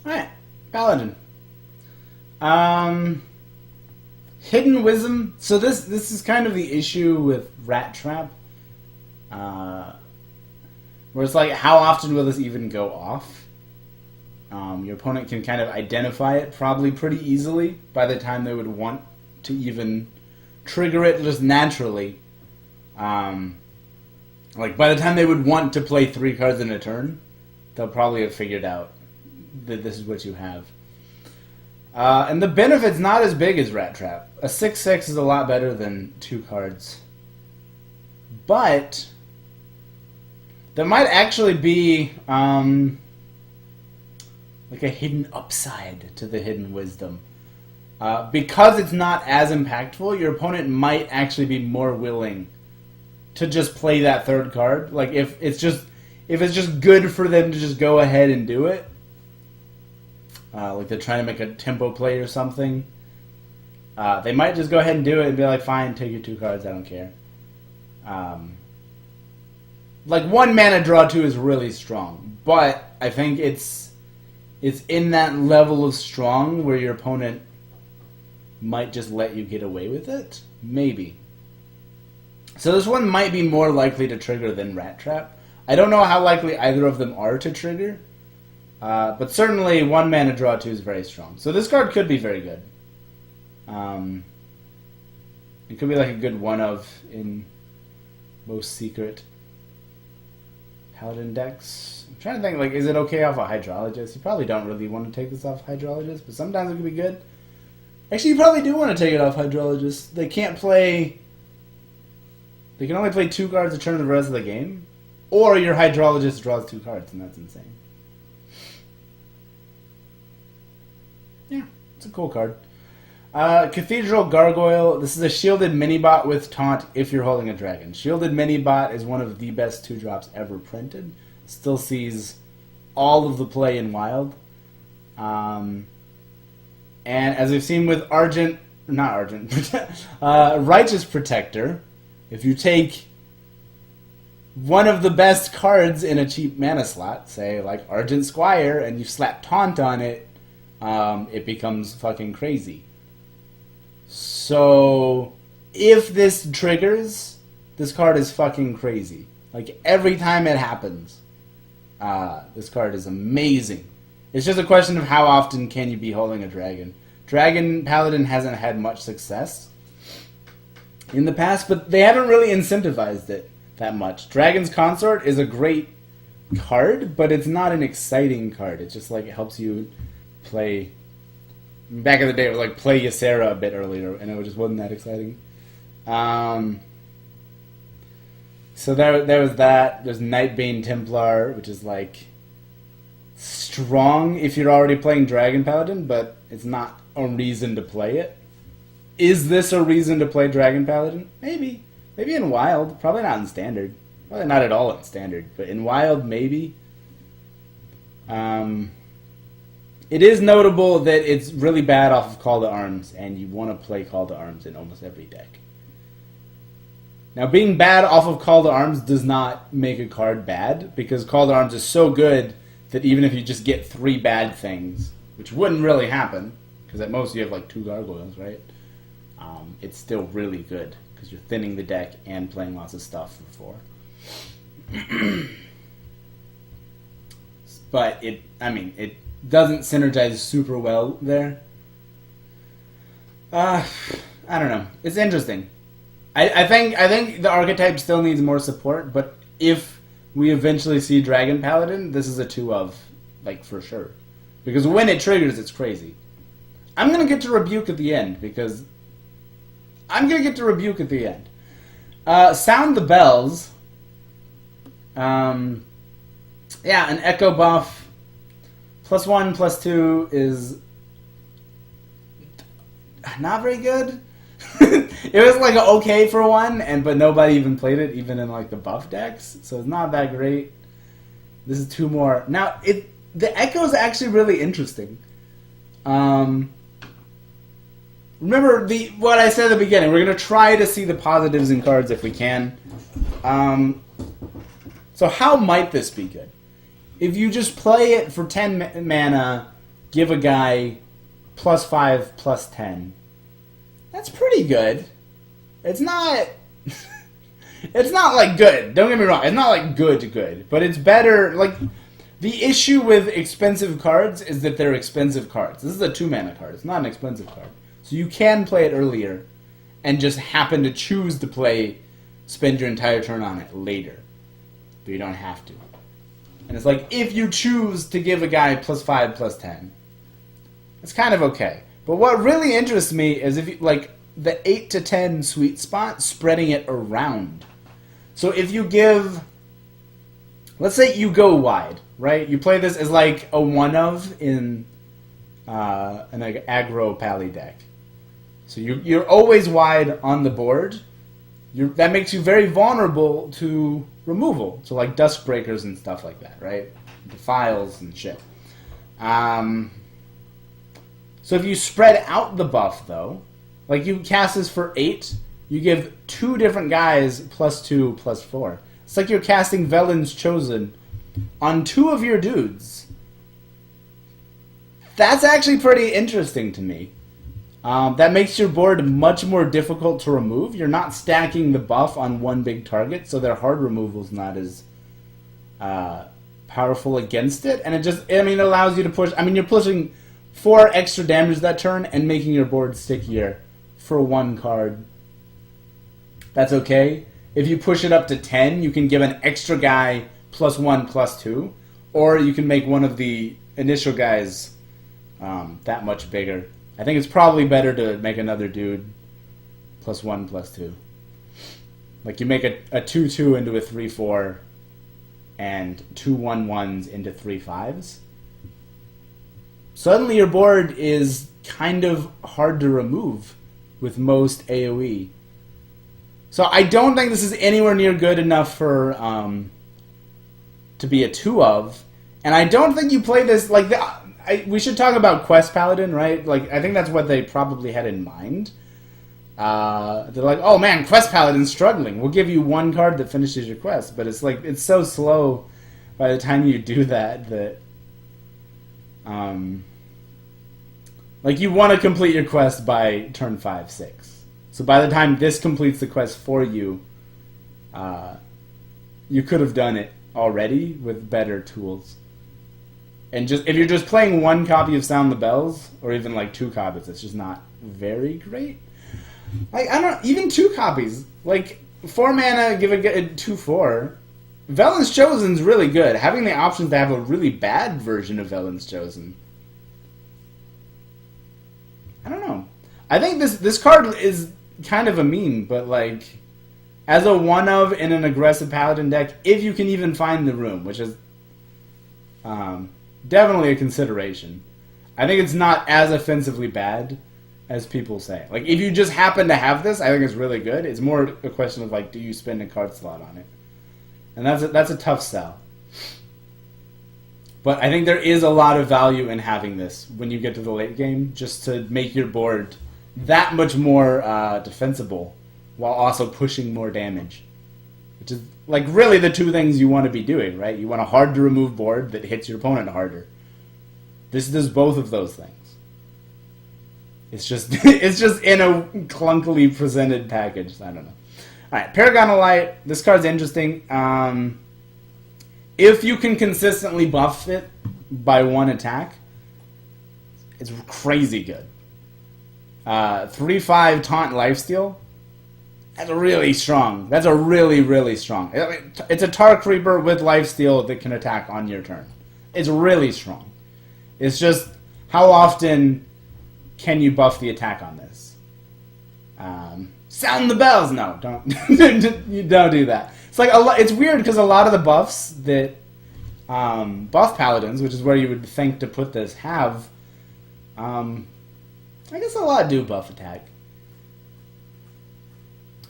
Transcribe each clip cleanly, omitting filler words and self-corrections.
Alright, Paladin. Hidden Wisdom. So this is kind of the issue with Rat Trap. Where it's like, how often will this even go off? Your opponent can kind of identify it probably pretty easily by the time they would want to even trigger it just naturally. Like, by the time they would want to play 3 cards in a turn, they'll probably have figured out that this is what you have. And the benefit's not as big as Rat Trap. A 6/6 is a lot better than 2 cards. But there might actually be like a hidden upside to the Hidden Wisdom. Because it's not as impactful, your opponent might actually be more willing to just play that 3rd card. Like if it's just good for them to just go ahead and do it. Like they're trying to make a tempo play or something. They might just go ahead and do it and be like, fine, take your 2 cards, I don't care. Like 1 mana draw 2 is really strong, but I think it's in that level of strong where your opponent might just let you get away with it. Maybe. So this one might be more likely to trigger than Rat Trap. I don't know how likely either of them are to trigger. But certainly 1 mana draw 2 is very strong. So this card could be very good. It could be like a good one-of in most secret Paladin decks. I'm trying to think, like, is it okay off a Hydrologist? You probably don't really want to take this off Hydrologist, but sometimes it could be good. Actually, you probably do want to take it off Hydrologist. They can't play... They can only play 2 cards a turn the rest of the game. Or your Hydrologist draws 2 cards, and that's insane. Yeah, it's a cool card. Cathedral Gargoyle. This is a shielded mini-bot with taunt if you're holding a dragon. Shielded mini-bot is one of the best 2-drops ever printed. Still sees all of the play in Wild. And as we've seen with Righteous Protector, if you take one of the best cards in a cheap mana slot, say like Argent Squire, and you slap taunt on it, it becomes fucking crazy. So, if this triggers, this card is fucking crazy. Like, every time it happens, this card is amazing. It's just a question of how often can you be holding a dragon. Dragon Paladin hasn't had much success in the past, but they haven't really incentivized it that much. Dragon's Consort is a great card, but it's not an exciting card. It just, like, helps you play... Back in the day, it was like play Ysera a bit earlier, and it just wasn't that exciting. So there was that. There's Nightbane Templar, which is like strong if you're already playing Dragon Paladin, but it's not a reason to play it. Is this a reason to play Dragon Paladin? Maybe. Maybe in Wild. Probably not in Standard. Probably not at all in Standard, but in Wild, maybe. It is notable that it's really bad off of Call to Arms, and you want to play Call to Arms in almost every deck. Now, being bad off of Call to Arms does not make a card bad, because Call to Arms is so good that even if you just get 3 bad things, which wouldn't really happen, because at most you have like 2 gargoyles, right? It's still really good, because you're thinning the deck and playing lots of stuff for 4. But it doesn't synergize super well there. I don't know. It's interesting. I think the archetype still needs more support, but if we eventually see Dragon Paladin, this is a 2-of, like, for sure. Because when it triggers, it's crazy. I'm going to get to Rebuke at the end, because... Sound the Bells. Yeah, an Echo buff. +1, +2 is not very good. It was like okay for 1, but nobody even played it, even in like the buff decks. So it's not that great. This is 2 more. Now the Echo is actually really interesting. Remember what I said at the beginning. We're gonna try to see the positives in cards if we can. So how might this be good? If you just play it for 10 mana give a guy +5, +10. That's pretty good. It's not... it's not, like, good. Don't get me wrong. It's not, like, good. But it's better... Like, the issue with expensive cards is that they're expensive cards. This is a 2-mana card. It's not an expensive card. So you can play it earlier and just happen to choose to spend your entire turn on it later. But you don't have to. And it's like, if you choose to give a guy +5, +10, it's kind of okay. But what really interests me is if you, like, the 8 to 10 sweet spot, spreading it around. So if you give... Let's say you go wide, right? You play this as like a one-of in an aggro pally deck. So you're always wide on the board. That makes you very vulnerable to removal. So like Duskbreakers and stuff like that, right? Defiles and shit. So if you spread out the buff, though, like you cast this for 8, you give 2 different guys +2, +4. It's like you're casting Velen's Chosen on 2 of your dudes. That's actually pretty interesting to me. That makes your board much more difficult to remove. You're not stacking the buff on one big target, so their hard removal's not as powerful against it. And it allows you to push... you're pushing 4 extra damage that turn and making your board stickier for 1 card. That's okay. If you push it up to 10, you can give an extra guy +1, +2. Or you can make one of the initial guys that much bigger. I think it's probably better to make another dude +1, +2. Like you make a 2/2 into a 3/4 and 2 1/1s into 3 5s. Suddenly your board is kind of hard to remove with most AoE. So I don't think this is anywhere near good enough for to be a 2-of, and I don't think you play this like we should talk about Quest Paladin, right? Like I think that's what they probably had in mind. They're like, oh man, Quest Paladin's struggling. We'll give you 1 card that finishes your quest, but it's like it's so slow by the time you do that like you want to complete your quest by turn 5, 6. So by the time this completes the quest for you, you could have done it already with better tools. And just if you're just playing 1 copy of Sound the Bells, or even like 2 copies, it's just not very great. Like even 2 copies, like 4 mana, give it a 2/4. Velen's Chosen's really good. Having the option to have a really bad version of Velen's Chosen, I don't know. I think this card is kind of a meme, but like as a 1-of in an aggressive Paladin deck, if you can even find the room, which is definitely a consideration. I think it's not as offensively bad as people say. Like if you just happen to have this, I think it's really good. It's more a question of like, do you spend a card slot on it? And that's a tough sell. But I think there is a lot of value in having this when you get to the late game, just to make your board that much more defensible while also pushing more damage. Which is like really the 2 things you want to be doing, right? You want a hard to remove board that hits your opponent harder. This does both of those things. It's just it's just in a clunkily presented package. I don't know. Alright, Paragon of Light. This card's interesting. If you can consistently buff it by 1 attack, it's crazy good. 3/5 Taunt Lifesteal. That's really strong. That's a really, really strong. It's a Tar Creeper with Lifesteal that can attack on your turn. It's really strong. It's just, how often can you buff the attack on this? Sound the bells! No, don't. You don't do that. It's like it's weird because a lot of the buffs that buff Paladins, which is where you would think to put this, have. I guess a lot do buff attack.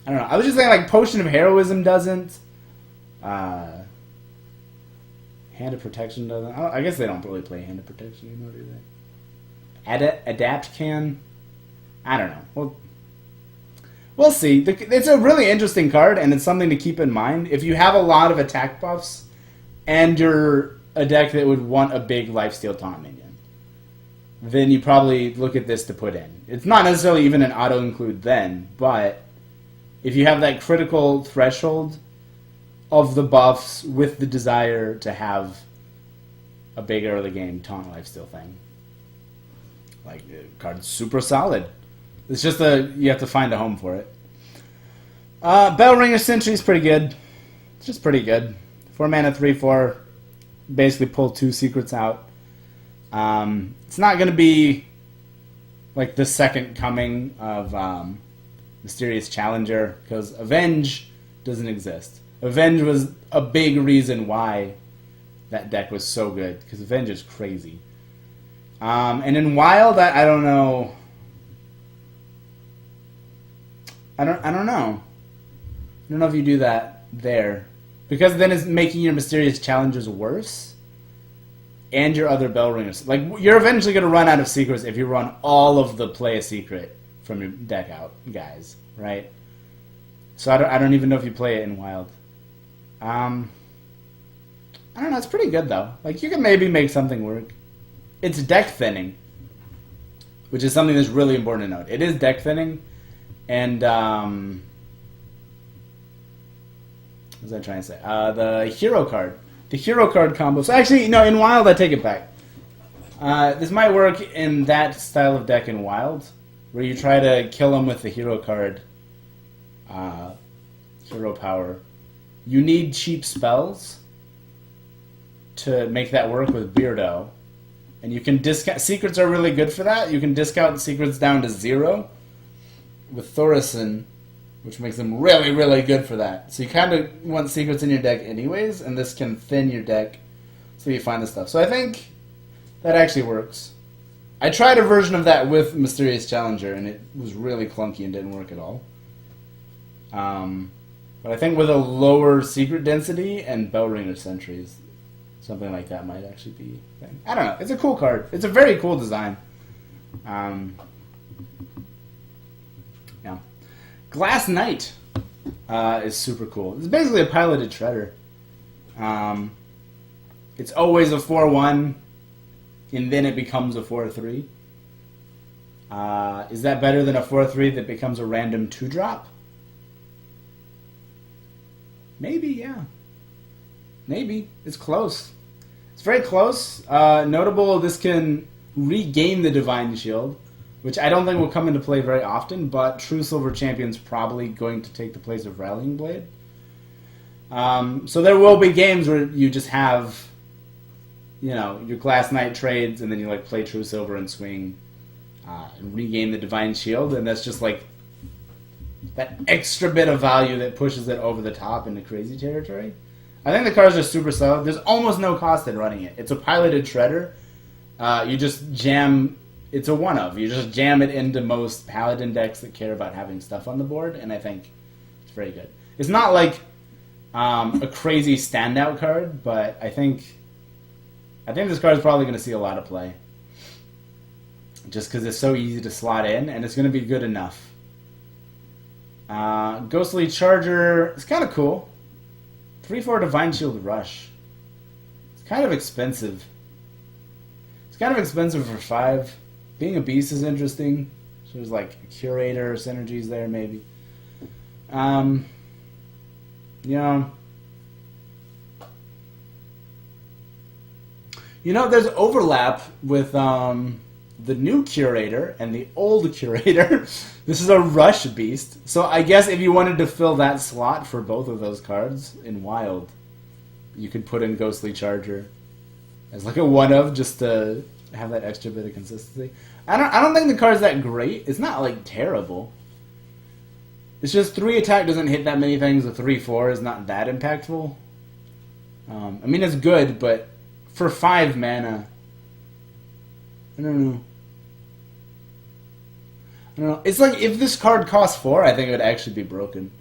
I don't know. I was just saying, like, Potion of Heroism doesn't. Hand of Protection doesn't. I guess they don't really play Hand of Protection anymore, do they? Adapt can? I don't know. We'll see. It's a really interesting card, and it's something to keep in mind. If you have a lot of attack buffs, and you're a deck that would want a big Lifesteal Taunt minion, then you probably look at this to put in. It's not necessarily even an auto-include then, but if you have that critical threshold of the buffs with the desire to have a big early game taunt lifesteal thing, like, the card's super solid. It's just you have to find a home for it. Bellringer Sentry is pretty good. It's just pretty good. 4 mana, 3/4. Basically pull 2 secrets out. It's not going to be like the second coming of Mysterious Challenger, because Avenge doesn't exist. Avenge was a big reason why that deck was so good, because Avenge is crazy. And in Wild, I don't know. I don't know. I don't know if you do that there, because then it's making your Mysterious Challengers worse, and your other Bellringers. Like, you're eventually going to run out of secrets if you run all of the play a secret from your deck out, guys. Right? So I don't even know if you play it in Wild. I don't know. It's pretty good though. Like, you can maybe make something work. It's deck thinning, which is something that's really important to note. It is deck thinning, and what was I trying to say? The hero card. The hero card combo. So actually, no, in Wild, I take it back. This might work in that style of deck in Wild, where you try to kill them with the hero card, hero power. You need cheap spells to make that work with Beardo. And you can discount... Secrets are really good for that. You can discount secrets down to 0 with Thorison, which makes them really, really good for that. So you kind of want secrets in your deck anyways, and this can thin your deck so you find the stuff. So I think that actually works. I tried a version of that with Mysterious Challenger, and it was really clunky and didn't work at all. But I think with a lower secret density and Bellringer Sentries, something like that might actually be a thing. I don't know. It's a cool card. It's a very cool design. Yeah. Glass Knight is super cool. It's basically a piloted shredder. It's always a 4/1, and then it becomes a 4/3. Is that better than a 4/3 that becomes a random 2-drop? Maybe, yeah. Maybe. It's close. It's very close. Notable, this can regain the Divine Shield, which I don't think will come into play very often, but True Silver Champion's probably going to take the place of Rallying Blade. So there will be games where you just have, you know, your Glass Knight trades, and then you like play True Silver and swing and regain the Divine Shield, and that's just like that extra bit of value that pushes it over the top into crazy territory. I think the cards are super solid. There's almost no cost in running it. It's a piloted shredder. You just jam... It's a one-of. You just jam it into most Paladin decks that care about having stuff on the board, and I think it's very good. It's not like a crazy standout card, but I think this card is probably going to see a lot of play. Just because it's so easy to slot in, and it's going to be good enough. Ghostly Charger is kind of cool. 3/4 Divine Shield Rush. It's kind of expensive. It's kind of expensive for 5. Being a beast is interesting. So there's like Curator synergies there, maybe. You know, there's overlap with the new Curator and the old Curator. This is a Rush Beast. So I guess if you wanted to fill that slot for both of those cards in Wild, you could put in Ghostly Charger as like a one-of just to have that extra bit of consistency. I don't think the card's that great. It's not like terrible. It's just 3 attack doesn't hit that many things. A 3/4 is not that impactful. I mean, it's good, but for 5 mana, I don't know. It's like if this card costs 4, I think it would actually be broken.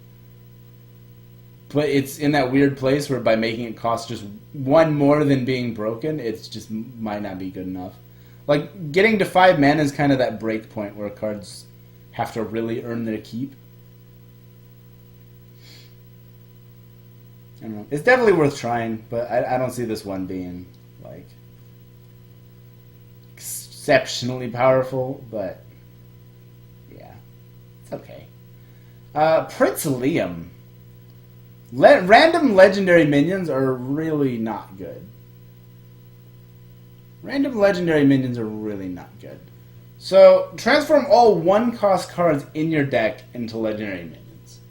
But it's in that weird place where by making it cost just 1 more than being broken, it just might not be good enough. Like, getting to 5 mana is kind of that break point where cards have to really earn their keep. I don't know. It's definitely worth trying, but I don't see this one being, like, exceptionally powerful, but yeah, it's okay. Prince Liam. Random legendary minions are really not good. Random legendary minions are really not good. So, transform all 1-cost cards in your deck into legendary minions.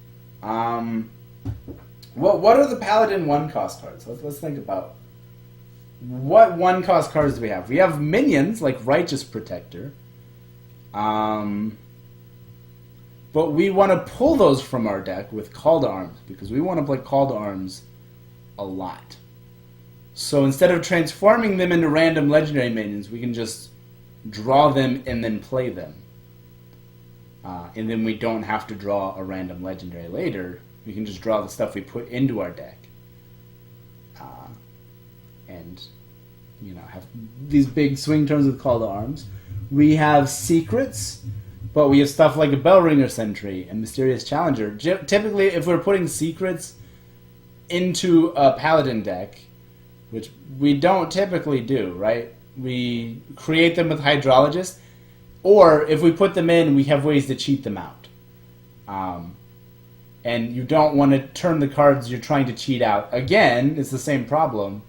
What are the Paladin 1-cost cards? Let's think about what 1-cost cards do we have. We have minions like Righteous Protector. But we want to pull those from our deck with Call to Arms, because we want to play Call to Arms a lot. So instead of transforming them into random legendary minions, we can just draw them and then play them. And then we don't have to draw a random legendary later. We can just draw the stuff we put into our deck. And, you know, have these big swing turns with Call to Arms. We have Secrets. But we have stuff like a Bellringer Sentry and Mysterious Challenger. Typically, if we're putting Secrets into a Paladin deck, which we don't typically do, right? We create them with Hydrologist, or if we put them in, we have ways to cheat them out. And you don't want to turn the cards you're trying to cheat out. Again, it's the same problem.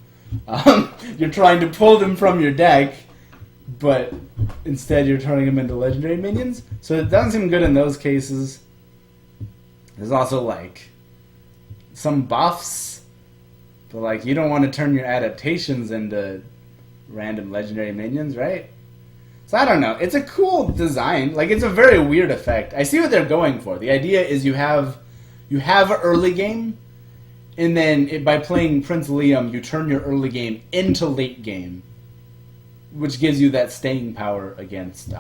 You're trying to pull them from your deck, but instead you're turning them into legendary minions. So it doesn't seem good in those cases. There's also, like, some buffs, but, like, you don't want to turn your adaptations into random legendary minions, right? So I don't know. It's a cool design. Like, it's a very weird effect. I see what they're going for. The idea is you have early game, and then by playing Prince Liam, you turn your early game into late game, which gives you that staying power against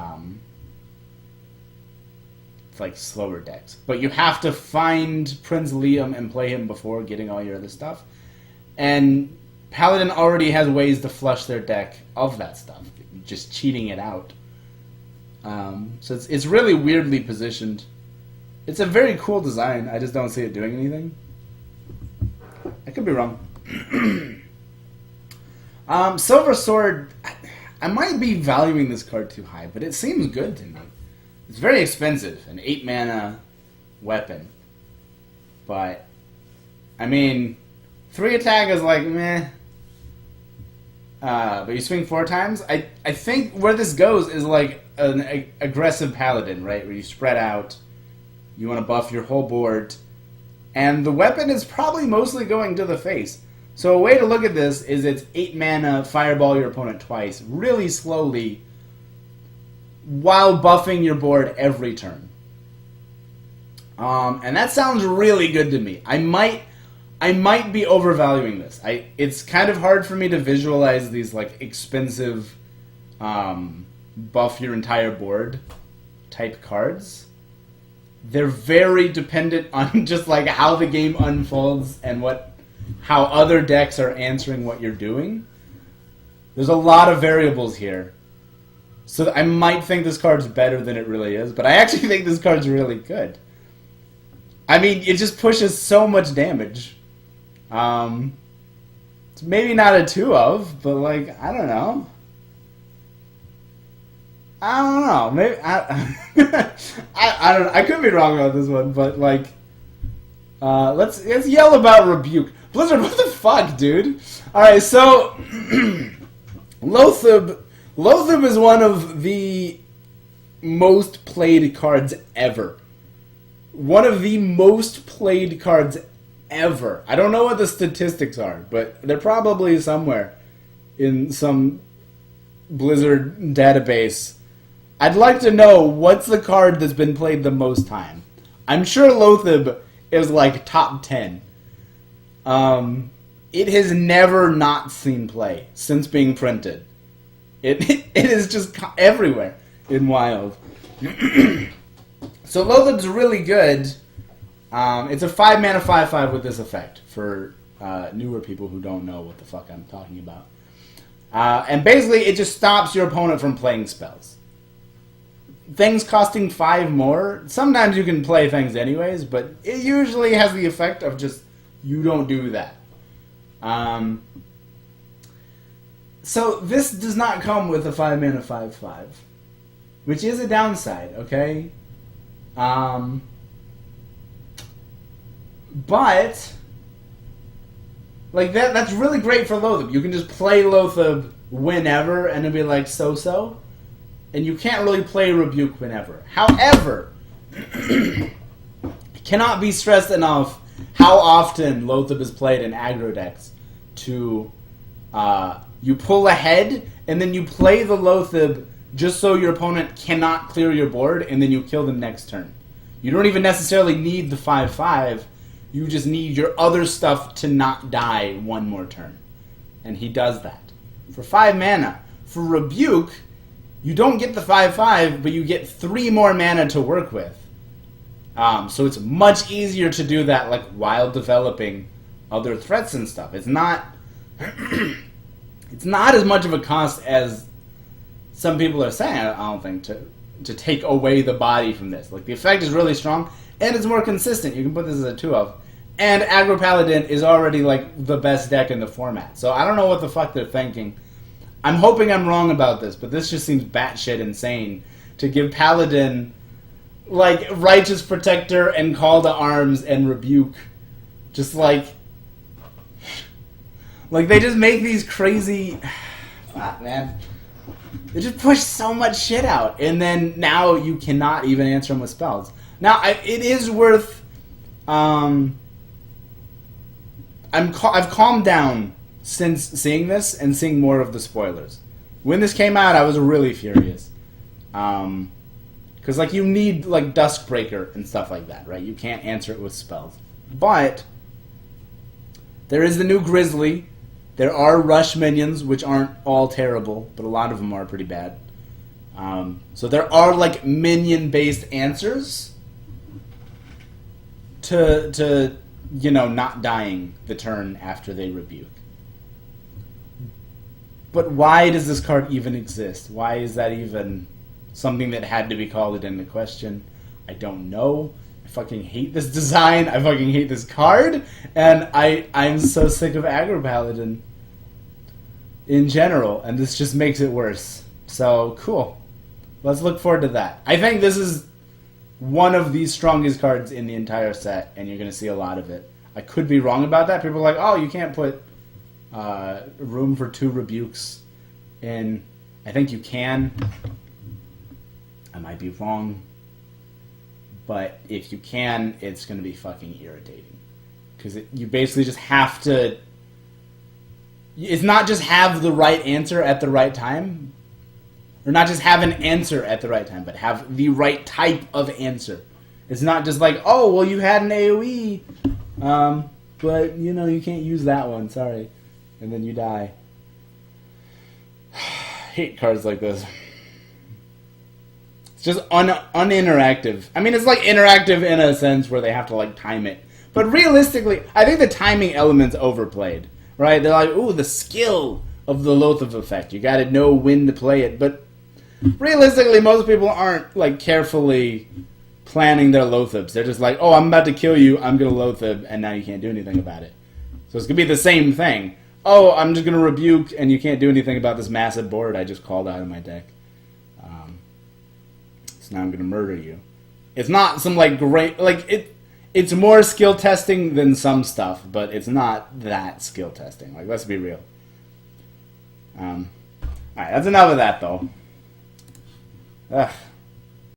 like slower decks. But you have to find Prince Liam and play him before getting all your other stuff. And Paladin already has ways to flush their deck of that stuff, just cheating it out. So it's really weirdly positioned. It's a very cool design. I just don't see it doing anything. I could be wrong. Silver Sword. I might be valuing this card too high, but it seems good to me. It's very expensive, an 8-mana weapon. But, I mean, 3 attack is like, meh. But you swing 4 times? I think where this goes is like an aggressive Paladin, right? Where you spread out, you want to buff your whole board, and the weapon is probably mostly going to the face. So a way to look at this is it's 8 mana, fireball your opponent twice, really slowly, while buffing your board every turn. And that sounds really good to me. I might be overvaluing this. It's kind of hard for me to visualize these like expensive buff your entire board type cards. They're very dependent on just like how the game unfolds and how other decks are answering what you're doing. There's a lot of variables here. So I might think this card's better than it really is, but I actually think this card's really good. I mean, it just pushes so much damage. It's maybe not a 2 of, but like, I don't know. Maybe I could be wrong about this one, but like, let's yell about Rebuke. Blizzard, what the fuck, dude? Alright, so Loatheb is one of the most played cards ever. One of the most played cards ever. I don't know what the statistics are, but they're probably somewhere in some Blizzard database. I'd like to know what's the card that's been played the most time. I'm sure Loatheb is like top 10. It has never not seen play since being printed. It is just everywhere in Wild. So Loatheb's really good. It's a 5-mana 5/5 with this effect for newer people who don't know what the fuck I'm talking about. And basically, it just stops your opponent from playing spells. Things costing 5 more, sometimes you can play things anyways, but it usually has the effect of just, you don't do that. So this does not come with a 5-mana 5/5, which is a downside. Okay. But like that's really great for Loatheb. You can just play Loatheb whenever, and it'll be like so. And you can't really play Rebuke whenever. However, it cannot be stressed enough how often Loatheb is played in aggro decks. To you pull ahead, and then you play the Loatheb just so your opponent cannot clear your board, and then you kill them next turn. You don't even necessarily need the 5/5. You just need your other stuff to not die one more turn. And he does that. For 5 mana. For Rebuke, you don't get the 5/5, but you get 3 more mana to work with. So it's much easier to do that like while developing other threats and stuff. It's not it's not as much of a cost as some people are saying, I don't think, to take away the body from this. Like, the effect is really strong, and it's more consistent. You can put this as a 2-of. And Aggro Paladin is already, like, the best deck in the format. So I don't know what the fuck they're thinking. I'm hoping I'm wrong about this, but this just seems batshit insane to give Paladin, like, Righteous Protector and Call to Arms and Rebuke. Just, like, they just make these crazy... Ah, man. They just push so much shit out, and then now you cannot even answer them with spells. Now, it is worth... I've calmed down since seeing this and seeing more of the spoilers. When this came out, I was really furious. Because, like, you need, like, Duskbreaker and stuff like that, right? You can't answer it with spells. But there is the new Grizzly. There are Rush minions, which aren't all terrible, but a lot of them are pretty bad. So there are, like, minion-based answers to you know, not dying the turn after they Rebuke. But why does this card even exist? Why is that even something that had to be called into question? I don't know. I fucking hate this design. I fucking hate this card. And I'm so sick of Aggro Paladin in general. And this just makes it worse. So, cool. Let's look forward to that. I think this is one of the strongest cards in the entire set, and you're going to see a lot of it. I could be wrong about that. People are like, oh, you can't put room for 2 Rebukes in. I think you can. I might be wrong. But if you can, it's going to be fucking irritating. Because you basically just have to... It's not just have the right answer at the right time. Or not just have an answer at the right time, but have the right type of answer. It's not just like, oh, well, you had an AoE, but, you know, you can't use that one, sorry. And then you die. Hate cards like this. It's just uninteractive. I mean, it's like interactive in a sense where they have to, like, time it. But realistically, I think the timing element's overplayed, right? They're like, ooh, the skill of the Loatheb effect. You gotta know when to play it, but realistically, most people aren't, like, carefully planning their Loathebs. They're just like, oh, I'm about to kill you, I'm gonna Loatheb, and now you can't do anything about it. So it's gonna be the same thing. Oh, I'm just gonna Rebuke, and you can't do anything about this massive board I just called out of my deck. So now I'm gonna murder you. It's not some, like, great... Like, it's more skill testing than some stuff, but it's not that skill testing. Like, let's be real. Alright, that's enough of that, though. Ugh.